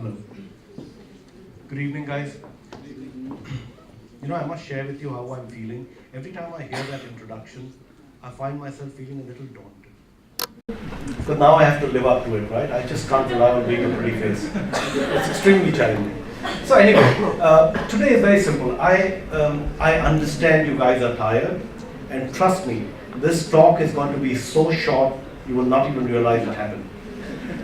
Hello. Good evening, guys. I must share with you how I'm feeling. Every time I hear that introduction, I find myself feeling a little daunted. So now I have to live up to it, right? I just can't rely on being a pretty face. It's extremely challenging. So anyway, today is very simple. I understand you guys are tired, and trust me, this talk is going to be so short, you will not even realize what happened.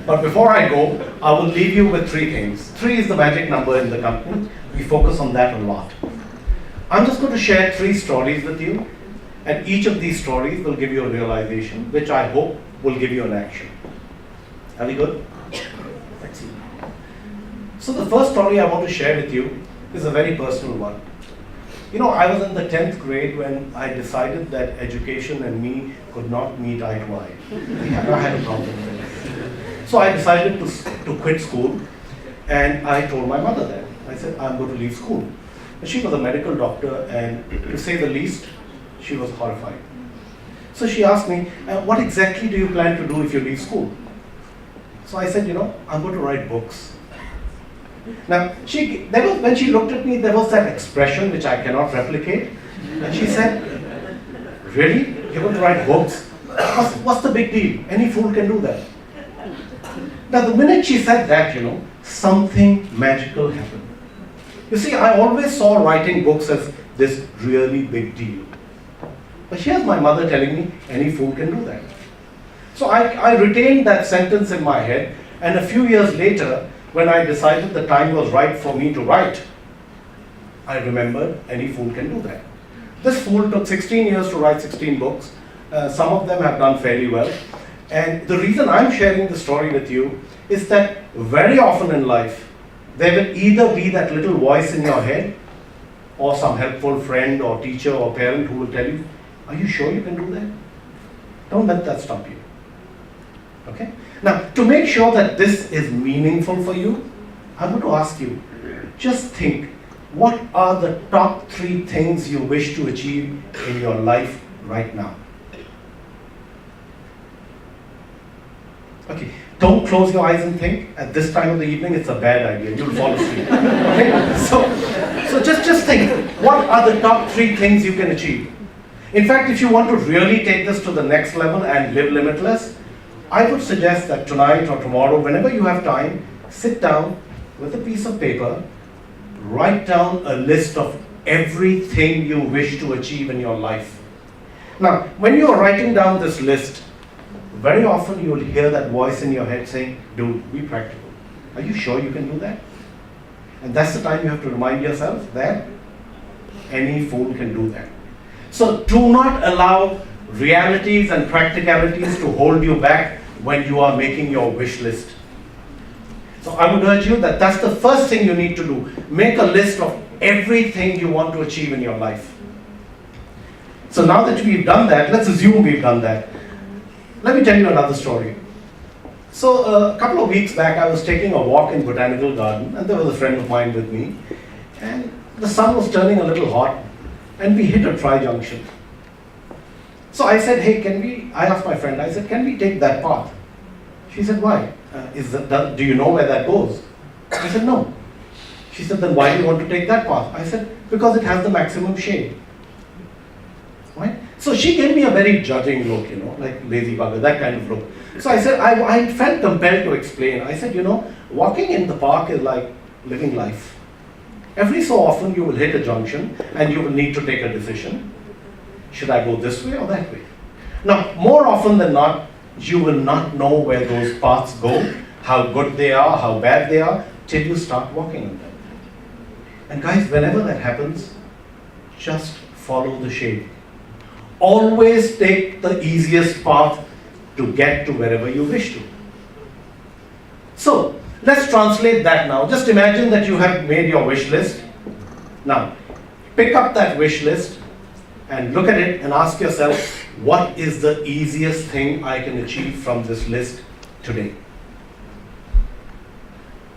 But before I go, I will leave you with three things. 3 is the magic number in the company. We focus on that a lot. I'm just going to share 3 stories with you, and each of these stories will give you a realization, which I hope will give you an action. Are we good? Excellent. So the first story I want to share with you is a very personal one. I was in the 10th grade when I decided that education and me could not meet eye to eye. I had a problem with it. So I decided to quit school, and I told my mother that. I said, I'm going to leave school. And she was a medical doctor, and to say the least, she was horrified. So she asked me, what exactly do you plan to do if you leave school? So I said, I'm going to write books. Now, when she looked at me, there was that expression which I cannot replicate. And she said, really? You're going to write books? What's the big deal? Any fool can do that. Now, the minute she said that, something magical happened. You see, I always saw writing books as this really big deal. But here's my mother telling me, any fool can do that. So I retained that sentence in my head, and a few years later, when I decided the time was right for me to write, I remembered any fool can do that. This fool took 16 years to write 16 books. Some of them have done fairly well. And the reason I'm sharing the story with you is that very often in life, there will either be that little voice in your head, or some helpful friend or teacher or parent who will tell you, are you sure you can do that? Don't let that stop you. Okay? Now, to make sure that this is meaningful for you, I'm going to ask you, just think, what are the top 3 things you wish to achieve in your life right now? Okay, don't close your eyes and think. At this time of the evening, it's a bad idea. You'll fall asleep. Okay? So just think, what are the top 3 things you can achieve? In fact, if you want to really take this to the next level and live limitless, I would suggest that tonight or tomorrow, whenever you have time, sit down with a piece of paper, write down a list of everything you wish to achieve in your life. Now, when you are writing down this list, very often you will hear that voice in your head saying, dude, be practical. Are you sure you can do that? And that's the time you have to remind yourself that any fool can do that. So do not allow realities and practicalities to hold you back when you are making your wish list. So I would urge you that that's the first thing you need to do. Make a list of everything you want to achieve in your life. So now that we've done that, let's assume we've done that. Let me tell you another story. So a couple of weeks back, I was taking a walk in Botanical Garden, and there was a friend of mine with me, and the sun was turning a little hot, and we hit a tri-junction. So I said, hey, I asked my friend, I said, can we take that path? She said, why? Do you know where that goes? I said, no. She said, then why do you want to take that path? I said, because it has the maximum shade. Right? So she gave me a very judging look, like lazy bugger, that kind of look. So I said, I felt compelled to explain. I said, walking in the park is like living life. Every so often you will hit a junction and you will need to take a decision. Should I go this way or that way? Now, more often than not, you will not know where those paths go, how good they are, how bad they are, till you start walking on them. And guys, whenever that happens, just follow the shade. Always take the easiest path to get to wherever you wish to. So, let's translate that now. Just imagine that you have made your wish list. Now, pick up that wish list and look at it and ask yourself, what is the easiest thing I can achieve from this list today?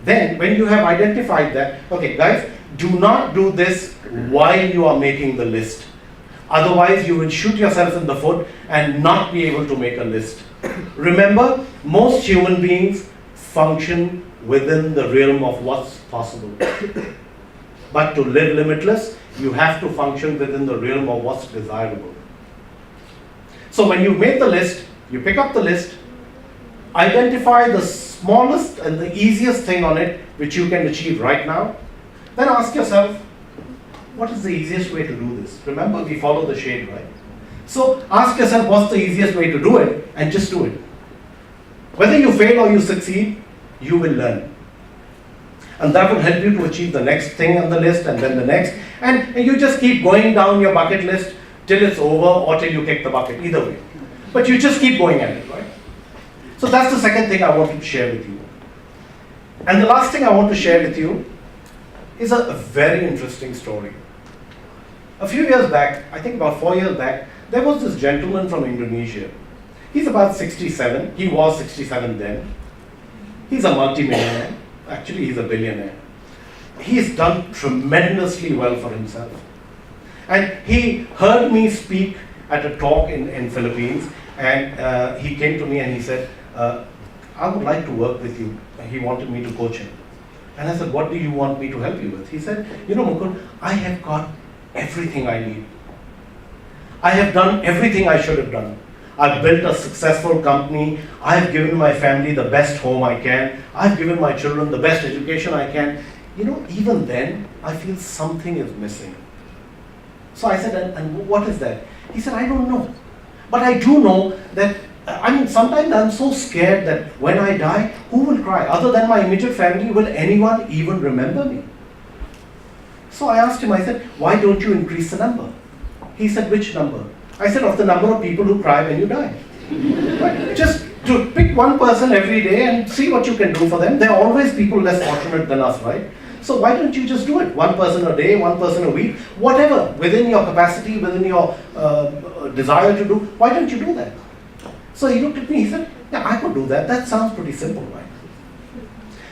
Then, when you have identified that, okay guys, do not do this while you are making the list. Otherwise, you will shoot yourself in the foot and not be able to make a list. Remember, most human beings function within the realm of what's possible. But to live limitless, you have to function within the realm of what's desirable. So when you make the list, you pick up the list, identify the smallest and the easiest thing on it which you can achieve right now, then ask yourself, what is the easiest way to do this? Remember, we follow the shade, right? So ask yourself, what's the easiest way to do it, and just do it. Whether you fail or you succeed, you will learn. And that will help you to achieve the next thing on the list, and then the next. And you just keep going down your bucket list till it's over or till you kick the bucket, either way. But you just keep going at it, right? So that's the second thing I wanted to share with you. And the last thing I want to share with you is a very interesting story. A few years back, I think about 4 years back, there was this gentleman from Indonesia. He's about 67. He was 67 then. He's a multi-millionaire. Actually, he's a billionaire. He's done tremendously well for himself. And he heard me speak at a talk in Philippines, and he came to me and he said, I would like to work with you. He wanted me to coach him. And I said, what do you want me to help you with? He said, you know, Mukul, I have got everything I need. I have done everything I should have done. I've built a successful company. I've given my family the best home I can. I've given my children the best education I can. You know, even then, I feel something is missing. So I said, and what is that? He said, I don't know. But I do know that, sometimes I'm so scared that when I die, who will cry? Other than my immediate family, will anyone even remember me? So I asked him, I said, why don't you increase the number? He said, which number? I said, of the number of people who cry when you die. But just to pick one person every day and see what you can do for them. There are always people less fortunate than us, right? So why don't you just do it? One person a day, one person a week, whatever, within your capacity, within your desire to do, why don't you do that? So he looked at me, he said, yeah, I could do that. That sounds pretty simple, right?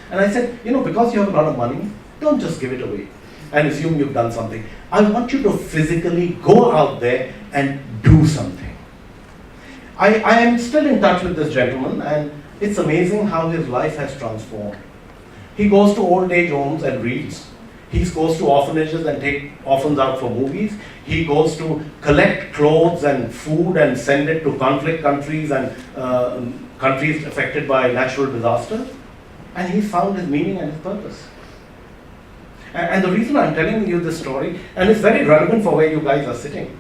And I said, you know, because you have a lot of money, don't just give it away and assume you've done something. I want you to physically go out there and do something. I am still in touch with this gentleman, and it's amazing how his life has transformed. He goes to old age homes and reads. He goes to orphanages and take orphans out for movies. He goes to collect clothes and food and send it to conflict countries and countries affected by natural disaster. And he found his meaning and his purpose. And the reason I'm telling you this story, and it's very relevant for where you guys are sitting.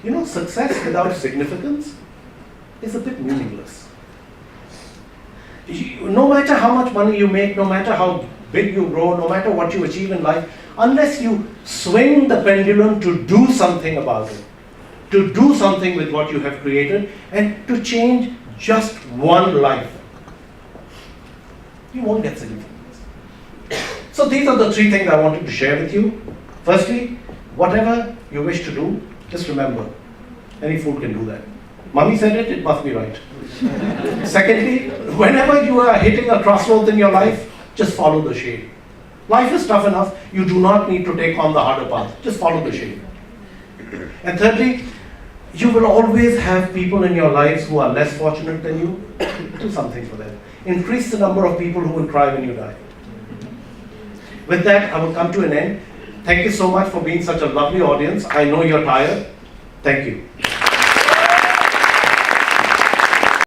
You know, success without significance is a bit meaningless. No matter how much money you make, no matter how big you grow, no matter what you achieve in life, unless you swing the pendulum to do something about it, to do something with what you have created, and to change just one life, you won't get significance. So these are the three things I wanted to share with you. Firstly, whatever you wish to do, just remember, any fool can do that. Mummy said it, it must be right. Secondly, whenever you are hitting a crossroads in your life, just follow the shade. Life is tough enough, you do not need to take on the harder path, just follow the shade. And thirdly, you will always have people in your lives who are less fortunate than you. Do something for them. Increase the number of people who will cry when you die. With that, I will come to an end. Thank you so much for being such a lovely audience. I know you're tired. Thank you.